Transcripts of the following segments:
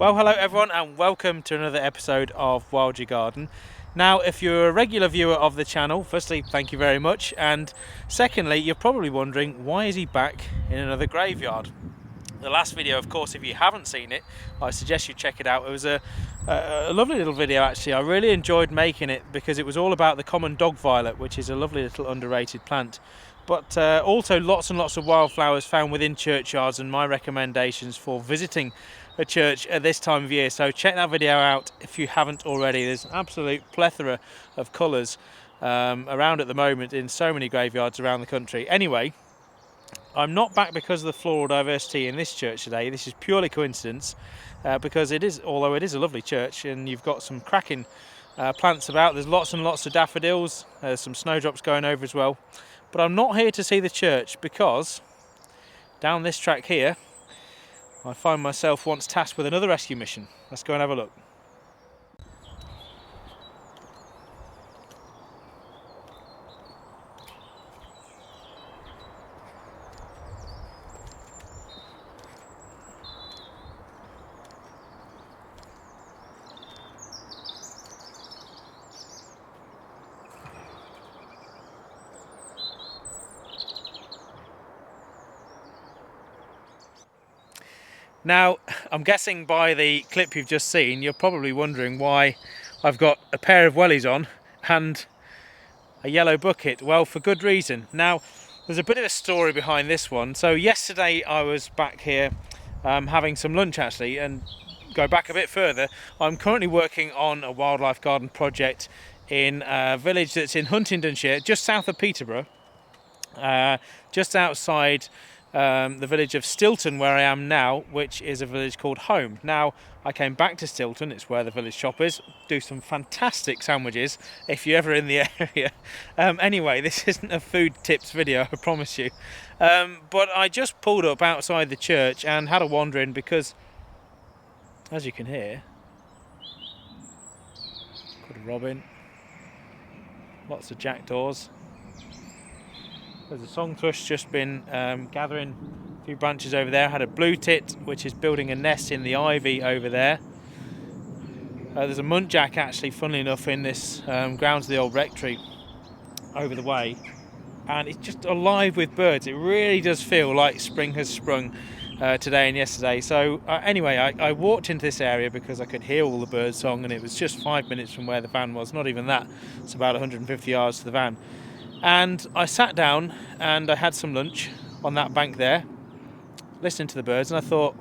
Well, hello everyone and welcome to another episode of Wild Your Garden. Now, if you're a regular viewer of the channel, firstly, thank you very much, and secondly, you're probably wondering, why is he back in another graveyard? The last video, of course, if you haven't seen it, I suggest you check it out. It was a lovely little video, actually. I really enjoyed making it because it was all about the common dog violet, which is a lovely little underrated plant. But also lots and lots of wildflowers found within churchyards and my recommendations for visiting a church at this time of year. So check that video out if you haven't already. There's an absolute plethora of colours around at the moment in so many graveyards around the country. Anyway, I'm not back because of the floral diversity in this church today. This is purely coincidence because although it is a lovely church and you've got some cracking plants about, there's lots and lots of daffodils, there's some snowdrops going over as well. But I'm not here to see the church because down this track here, I find myself once tasked with another rescue mission. Let's go and have a look. Now, I'm guessing by the clip you've just seen, you're probably wondering why I've got a pair of wellies on and a yellow bucket. Well, for good reason. Now, there's a bit of a story behind this one. So yesterday I was back here having some lunch actually, and go back a bit further, I'm currently working on a wildlife garden project in a village that's in Huntingdonshire, just south of Peterborough, just outside the village of Stilton, where I am now, which is a village called Home. Now, I came back to Stilton, it's where the village shop is, do some fantastic sandwiches if you're ever in the area. Anyway, this isn't a food tips video, I promise you. But I just pulled up outside the church and had a wander in because, as you can hear, got a robin, lots of jackdaws. There's a song thrush just been gathering a few branches over there. I had a blue tit which is building a nest in the ivy over there. There's a muntjac actually, funnily enough, in this grounds of the old rectory over the way, and it's just alive with birds. It really does feel like spring has sprung today and yesterday. So anyway, I walked into this area because I could hear all the bird song, and it was just 5 minutes from where the van was, not even that. It's about 150 yards to the van. And I sat down and I had some lunch on that bank there, listening to the birds, and I thought,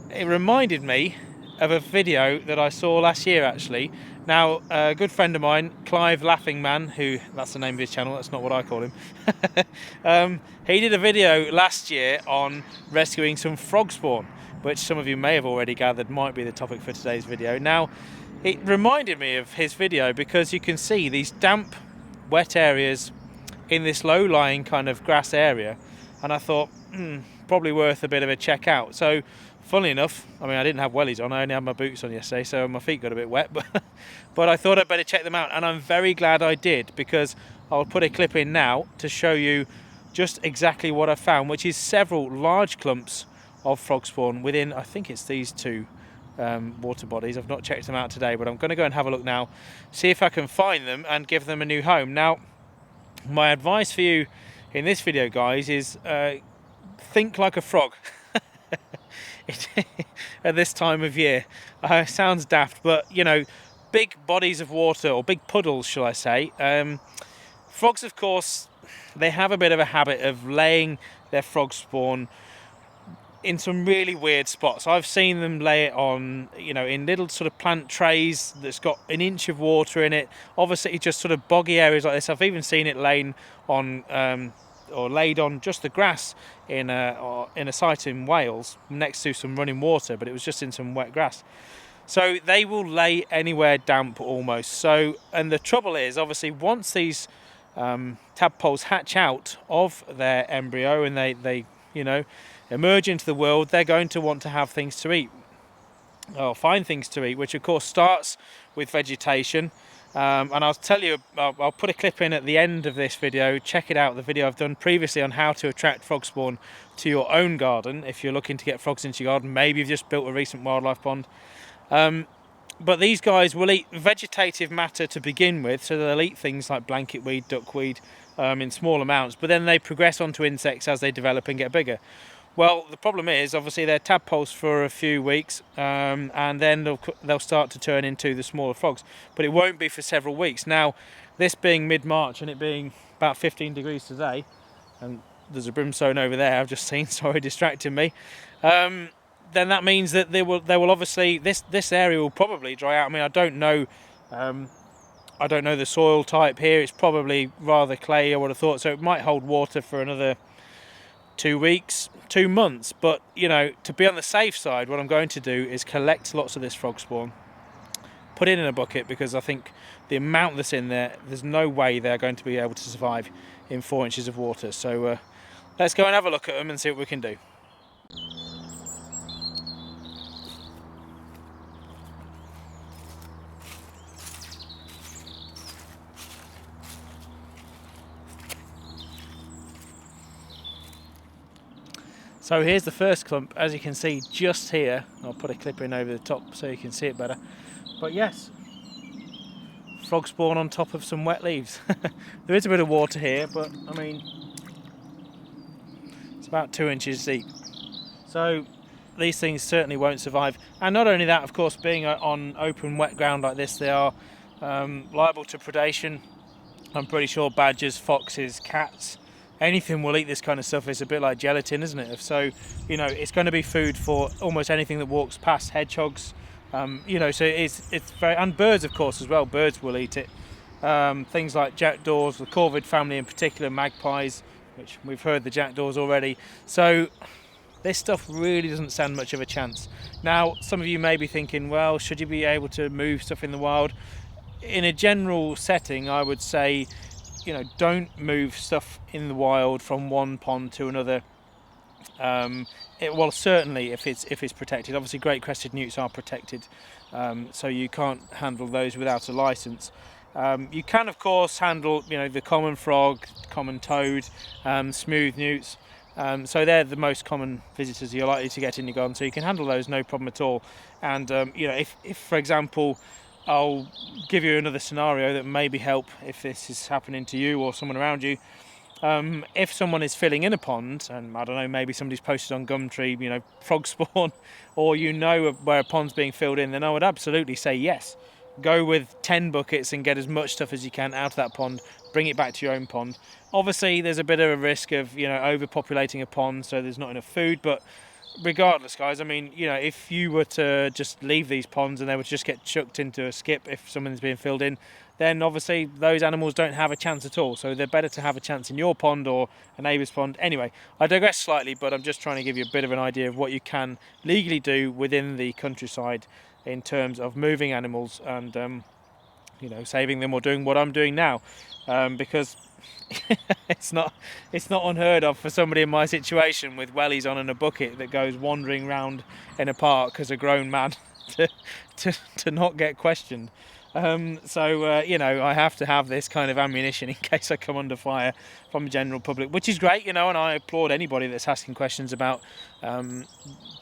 it reminded me of a video that I saw last year actually. Now, a good friend of mine, Clive Laughing Man, who, that's the name of his channel, that's not what I call him, he did a video last year on rescuing some frog spawn, which some of you may have already gathered might be the topic for today's video. Now, it reminded me of his video because you can see these damp, wet areas in this low-lying kind of grass area, and I thought probably worth a bit of a check out. So funnily enough, I mean, I didn't have wellies on, I only had my boots on yesterday, so my feet got a bit wet, but I thought I'd better check them out, and I'm very glad I did, because I'll put a clip in now to show you just exactly what I found, which is several large clumps of frog spawn within, I think it's these two water bodies. I've not checked them out today, but I'm going to go and have a look now, see if I can find them and give them a new home. Now, my advice for you in this video, guys, is think like a frog at this time of year. Sounds daft, but you know, big bodies of water, or big puddles shall I say. Frogs, of course, they have a bit of a habit of laying their frog spawn in some really weird spots. I've seen them lay it on, you know, in little sort of plant trays that's got an inch of water in it. Obviously, just sort of boggy areas like this. I've even seen it laying on, or laid on just the grass in a site in Wales next to some running water, but it was just in some wet grass. So they will lay anywhere damp almost. So, and the trouble is, obviously, once these tadpoles hatch out of their embryo and they you know, emerge into the world, they're going to want to have things to eat, or find things to eat, which of course starts with vegetation, And I'll tell you, I'll put a clip in at the end of this video. Check it out, the video I've done previously on how to attract frog spawn to your own garden if you're looking to get frogs into your garden. Maybe you've just built a recent wildlife pond. But these guys will eat vegetative matter to begin with, so they'll eat things like blanket weed, duckweed in small amounts, but then they progress onto insects as they develop and get bigger. Well, the problem is, obviously, they're tadpoles for a few weeks, and then they'll start to turn into the smaller frogs, but it won't be for several weeks. Now, this being mid-March and it being about 15 degrees today, and there's a brimstone over there I've just seen, sorry, distracting me, then that means that they will obviously, this area will probably dry out. I mean, I don't know the soil type here. It's probably rather clay, I would have thought, so it might hold water for another 2 weeks, 2 months. But you know, to be on the safe side, what I'm going to do is collect lots of this frog spawn, put it in a bucket, because I think the amount that's in there, there's no way they're going to be able to survive in 4 inches of water. So let's go and have a look at them and see what we can do. So here's the first clump, as you can see just here. I'll put a clip in over the top so you can see it better. But yes, frog spawn on top of some wet leaves. There is a bit of water here, but I mean, it's about 2 inches deep. So these things certainly won't survive. And not only that, of course, being on open wet ground like this, they are liable to predation. I'm pretty sure badgers, foxes, cats, anything will eat this kind of stuff. It's a bit like gelatin, isn't it? So, you know, it's going to be food for almost anything that walks past. Hedgehogs, you know, so it's very, and birds, of course, as well. Birds will eat it. Things like jackdaws, the corvid family in particular, magpies, which we've heard the jackdaws already. So this stuff really doesn't stand much of a chance. Now, some of you may be thinking, well, should you be able to move stuff in the wild? In a general setting, I would say, you know, don't move stuff in the wild from one pond to another. Well, certainly if it's protected. Obviously, great crested newts are protected, so you can't handle those without a license. You can, of course, handle, you know, the common frog, common toad, smooth newts. So they're the most common visitors you're likely to get in your garden. So you can handle those, no problem at all. And you know, if for example, I'll give you another scenario that maybe help if this is happening to you or someone around you. If someone is filling in a pond, and I don't know, maybe somebody's posted on Gumtree, you know, frog spawn, or you know where a pond's being filled in, then I would absolutely say yes. Go with 10 buckets and get as much stuff as you can out of that pond, bring it back to your own pond. Obviously, there's a bit of a risk of, you know, overpopulating a pond, so there's not enough food, but regardless, guys, I mean, you know, if you were to just leave these ponds and they would just get chucked into a skip if someone's being filled in, then obviously those animals don't have a chance at all. So they're better to have a chance in your pond or a neighbour's pond. Anyway, I digress slightly, but I'm just trying to give you a bit of an idea of what you can legally do within the countryside in terms of moving animals and, you know, saving them or doing what I'm doing now, because it's not unheard of for somebody in my situation with wellies on and a bucket that goes wandering round in a park as a grown man to not get questioned. So you know, I have to have this kind of ammunition in case I come under fire from the general public, which is great, you know, and I applaud anybody that's asking questions about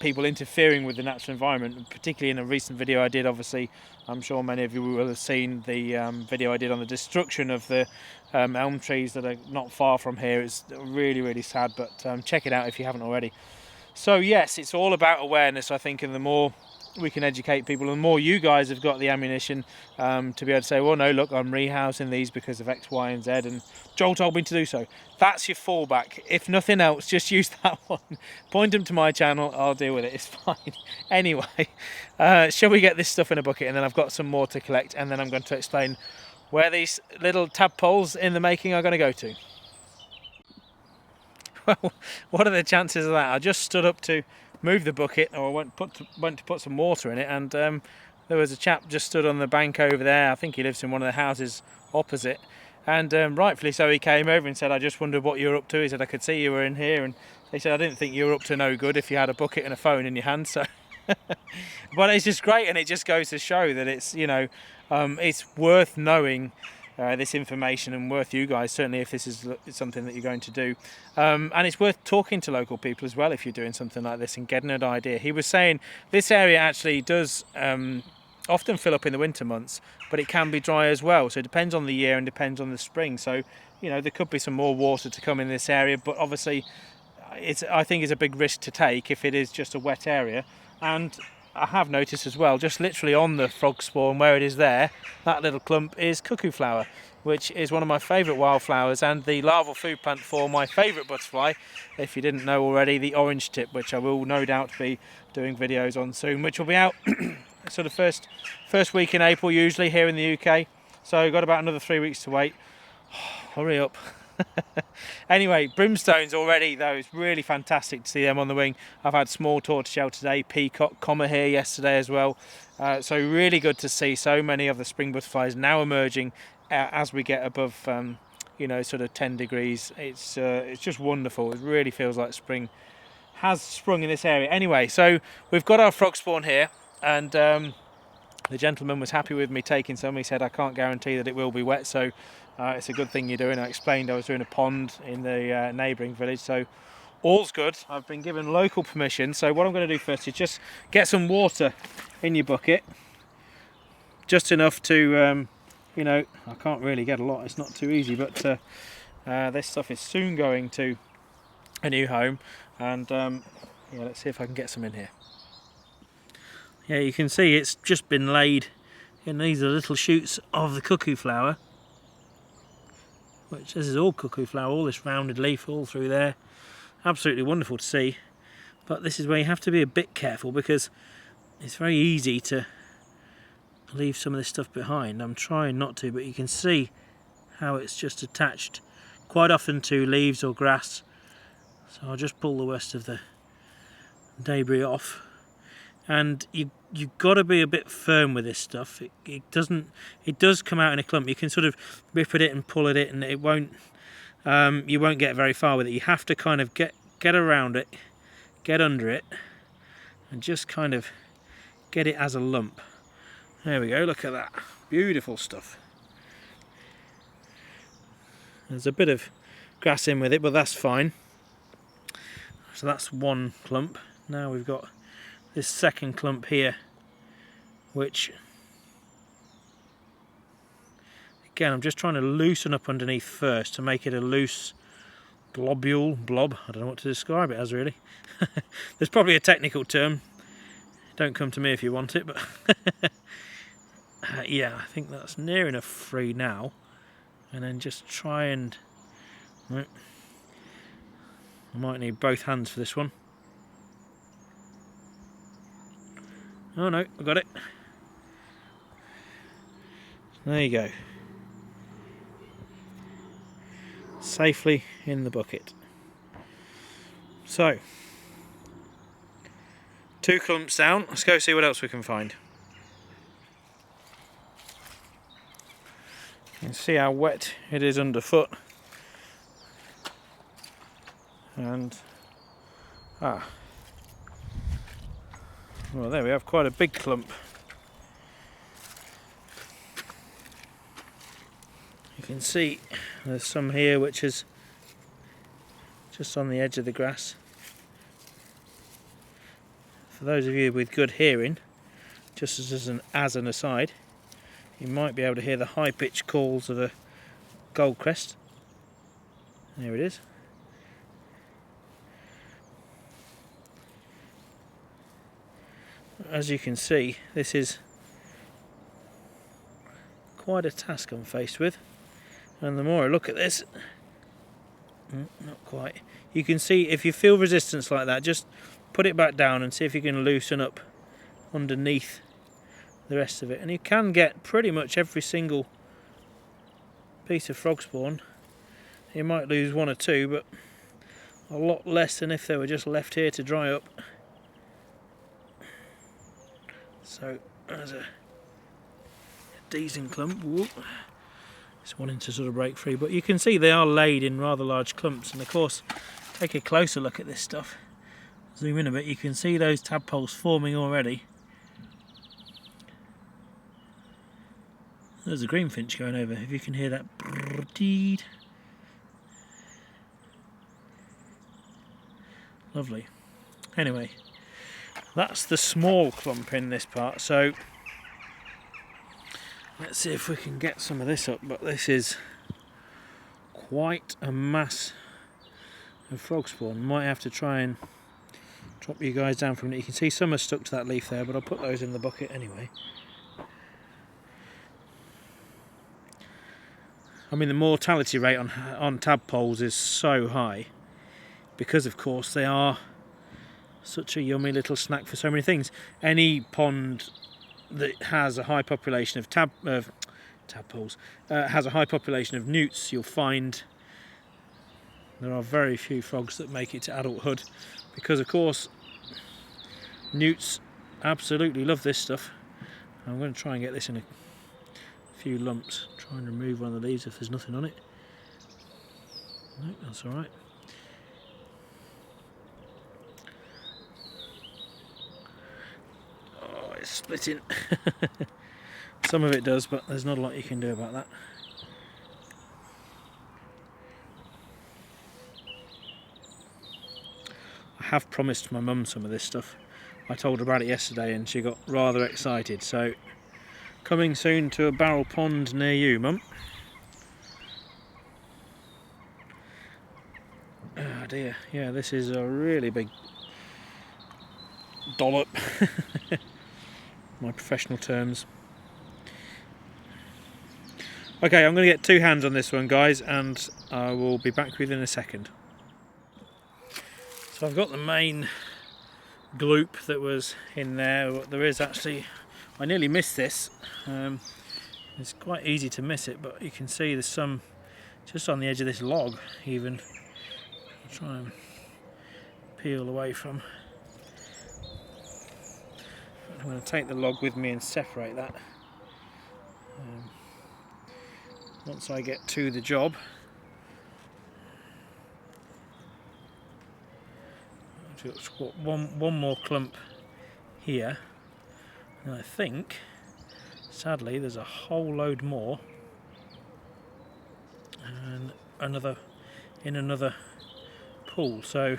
people interfering with the natural environment, particularly in a recent video I did. Obviously, I'm sure many of you will have seen the video I did on the destruction of the elm trees that are not far from here. It's really, really sad, but check it out if you haven't already. So yes, it's all about awareness, I think, and the more we can educate people, and the more you guys have got the ammunition to be able to say, well, no, look, I'm rehousing these because of X, Y and Z, and Joel told me to do so. That's your fallback. If nothing else, just use that one. Point them to my channel, I'll deal with it, it's fine. Anyway, shall we get this stuff in a bucket, and then I've got some more to collect, and then I'm going to explain where these little tadpoles in the making are going to go to. Well, what are the chances of that? I just stood up to move the bucket, or went to put some water in it, and there was a chap just stood on the bank over there. I think he lives in one of the houses opposite, and rightfully so, he came over and said, I just wondered what you were up to. He said, I could see you were in here, and he said, I didn't think you were up to no good if you had a bucket and a phone in your hand. So But it's just great, and it just goes to show that it's, you know, it's worth knowing this information, and worth you guys, certainly if this is something that you're going to do, and it's worth talking to local people as well if you're doing something like this and getting an idea. He was saying this area actually does often fill up in the winter months, but it can be dry as well, so it depends on the year and depends on the spring. So, you know, there could be some more water to come in this area, but obviously I think it's a big risk to take if it is just a wet area. And I have noticed as well, just literally on the frog spawn where it is there, that little clump is cuckoo flower, which is one of my favourite wildflowers and the larval food plant for my favourite butterfly, if you didn't know already, the orange tip, which I will no doubt be doing videos on soon, which will be out sort of first week in April usually here in the UK. So we've got about another 3 weeks to wait. Hurry up. Anyway, brimstones already though, it's really fantastic to see them on the wing. I've had small tortoiseshell today, peacock, comma here yesterday as well. So really good to see so many of the spring butterflies now emerging as we get above you know, sort of 10 degrees. It's just wonderful. It really feels like spring has sprung in this area. Anyway, so we've got our frog spawn here, and the gentleman was happy with me taking some. He said I can't guarantee that it will be wet, so it's a good thing you're doing. I explained I was doing a pond in the neighbouring village, so all's good. I've been given local permission, so what I'm going to do first is just get some water in your bucket, just enough to, you know, I can't really get a lot, it's not too easy, but this stuff is soon going to a new home, and yeah, let's see if I can get some in here. Yeah, you can see it's just been laid in. These are little shoots of the cuckoo flower, which this is all cuckoo flower, all this rounded leaf all through there. Absolutely wonderful to see, but this is where you have to be a bit careful because it's very easy to leave some of this stuff behind. I'm trying not to, but you can see how it's just attached quite often to leaves or grass. So I'll just pull the rest of the debris off. And you've got to be a bit firm with this stuff. It does come out in a clump. You can sort of rip at it and pull at it, and it won't. You won't get very far with it. You have to kind of get around it, get under it, and just kind of get it as a lump. There we go. Look at that, beautiful stuff. There's a bit of grass in with it, but that's fine. So that's one clump. Now we've got this second clump here, which again I'm just trying to loosen up underneath first to make it a loose blob, I don't know what to describe it as really. There's probably a technical term, don't come to me if you want it, but yeah, I think that's near enough free now. And then just try and, I might need both hands for this one. Oh no, I got it. There you go. Safely in the bucket. So, 2 clumps down. Let's go see what else we can find. You can see how wet it is underfoot. And, well, there we have quite a big clump. You can see there's some here which is just on the edge of the grass. For those of you with good hearing, just as an aside, you might be able to hear the high-pitched calls of a goldcrest. There it is. As you can see, this is quite a task I'm faced with, and the more I look at this, not quite, you can see if you feel resistance like that, just put it back down and see if you can loosen up underneath the rest of it, and you can get pretty much every single piece of frog spawn. You might lose 1 or 2, but a lot less than if they were just left here to dry up. So there's a decent clump. Whoop. It's wanting to sort of break free, but you can see they are laid in rather large clumps, and of course take a closer look at this stuff. zoom in a bit, you can see those tadpoles forming already. There's a greenfinch going over, if you can hear that. Lovely. Anyway, that's the small clump in this part, so let's see if we can get some of this up, but this is quite a mass of frog spawn. Might have to try and drop you guys down from it. You can see some are stuck to that leaf there, but I'll put those in the bucket anyway. I mean, the mortality rate on tadpoles is so high because, of course, they are such a yummy little snack for so many things. Any pond that has a high population of tadpoles has a high population of newts, you'll find there are very few frogs that make it to adulthood because, of course, newts absolutely love this stuff. I'm going to try and get this in a few lumps. Try and remove one of the leaves if there's nothing on it. No, that's alright. Oh, it's splitting. Some of it does, but there's not a lot you can do about that. I have promised my mum some of this stuff. I told her about it yesterday and she got rather excited, so coming soon to a barrel pond near you, Mum. Oh dear, yeah, this is a really big dollop. My professional terms. Okay, I'm going to get two hands on this one, guys, and I will be back with you in a second. So I've got the main gloop that was in there. There is actually, I nearly missed this. It's quite easy to miss it, but you can see there's some just on the edge of this log even. I'll try and peel away from. I'm going to take the log with me and separate that once I get to the job. I've got one more clump here, and I think sadly there's a whole load more and another in another pool. So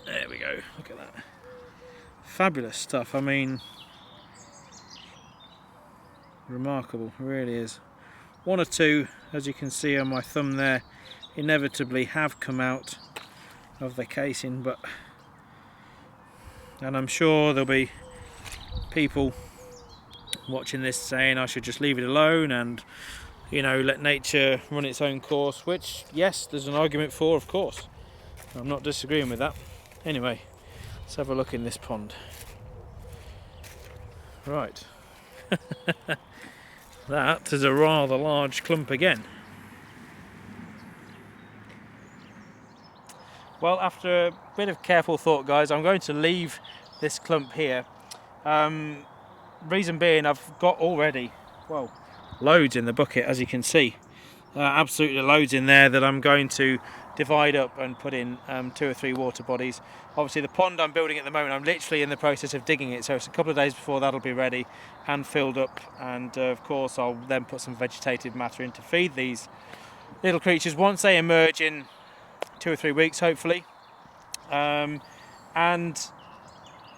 there we go, look at that. Fabulous stuff. I mean, remarkable, it really is. One or two, as you can see on my thumb there, inevitably have come out of the casing, and I'm sure there'll be people watching this saying I should just leave it alone and, you know, let nature run its own course, which, yes, there's an argument for, of course. I'm not disagreeing with that. Anyway, let's have a look in this pond. Right. That is a rather large clump again. Well, after a bit of careful thought, guys, I'm going to leave this clump here. Reason being, I've got already, well, loads in the bucket, as you can see. Absolutely loads in there that I'm going to divide up and put in 2 or 3 water bodies. Obviously, the pond I'm building at the moment, I'm literally in the process of digging it, so it's a couple of days before that'll be ready and filled up. And of course, I'll then put some vegetative matter in to feed these little creatures once they emerge in 2 or 3 weeks, hopefully. And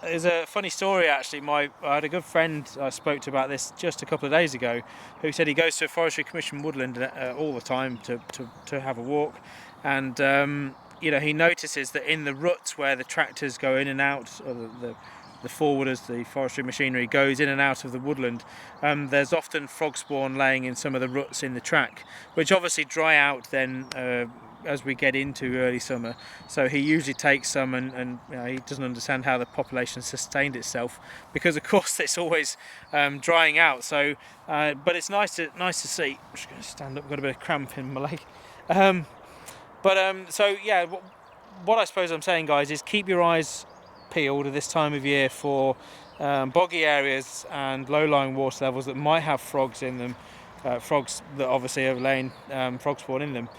there's a funny story actually. I had a good friend I spoke to about this just a couple of days ago, who said he goes to a Forestry Commission woodland all the time to have a walk, and you know, he notices that in the ruts where the tractors go in and out, or the forwarders, the forestry machinery goes in and out of the woodland, there's often frog spawn laying in some of the ruts in the track, which obviously dry out then as we get into early summer. So he usually takes some, and you know, he doesn't understand how the population sustained itself, because of course it's always drying out. So but it's nice to see. I'm just going to stand up, got a bit of cramp in my leg. So yeah, what I suppose I'm saying, guys, is keep your eyes peeled at this time of year for boggy areas and low-lying water levels that might have frogs in them, frogs that obviously have laying frog spawn in them.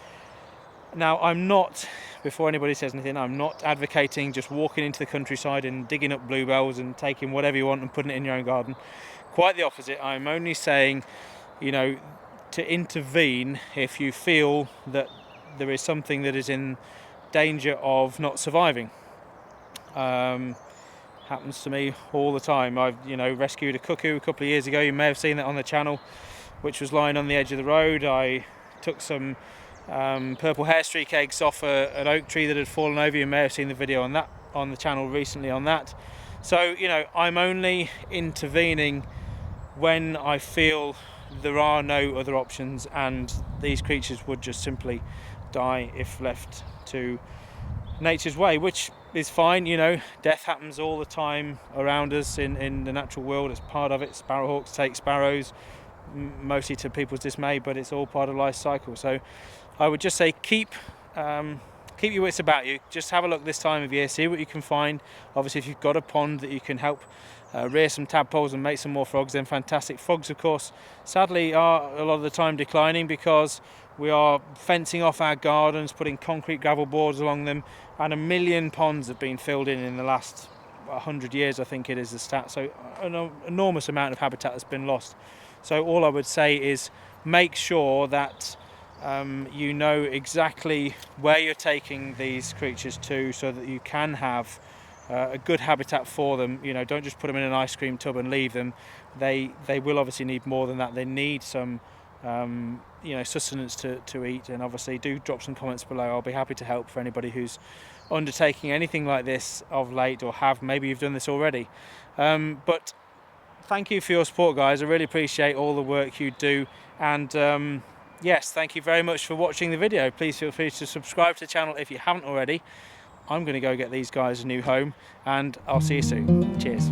Now, I'm not, before anybody says anything, I'm not advocating just walking into the countryside and digging up bluebells and taking whatever you want and putting it in your own garden. Quite the opposite. I'm only saying, you know, to intervene if you feel that there is something that is in danger of not surviving. Happens to me all the time. I've rescued a cuckoo a couple of years ago. You may have seen that on the channel, which was lying on the edge of the road. I took some purple hair streak eggs off an oak tree that had fallen over. You may have seen the video on that on the channel recently on that. So I'm only intervening when I feel there are no other options and these creatures would just simply die if left to nature's way, which is fine. Death happens all the time around us in the natural world. It's part of it. Sparrowhawks take sparrows, mostly to people's dismay, but it's all part of life cycle. So I would just say keep your wits about you. Just have a look this time of year, see what you can find. Obviously, if you've got a pond that you can help rear some tadpoles and make some more frogs, then fantastic. Frogs, of course, sadly are a lot of the time declining because we are fencing off our gardens, putting concrete gravel boards along them, and 1 million ponds have been filled in the last 100 years, I think it is the stat. So an enormous amount of habitat has been lost. So all I would say is make sure that you know exactly where you're taking these creatures to, so that you can have a good habitat for them. Don't just put them in an ice cream tub and leave them. They will obviously need more than that. They need some sustenance to eat, and obviously do drop some comments below. I'll be happy to help for anybody who's undertaking anything like this of late, or maybe you've done this already. But thank you for your support, guys. I really appreciate all the work you do, and yes, thank you very much for watching the video. Please feel free to subscribe to the channel if you haven't already. I'm going to go get these guys a new home, and I'll see you soon. Cheers.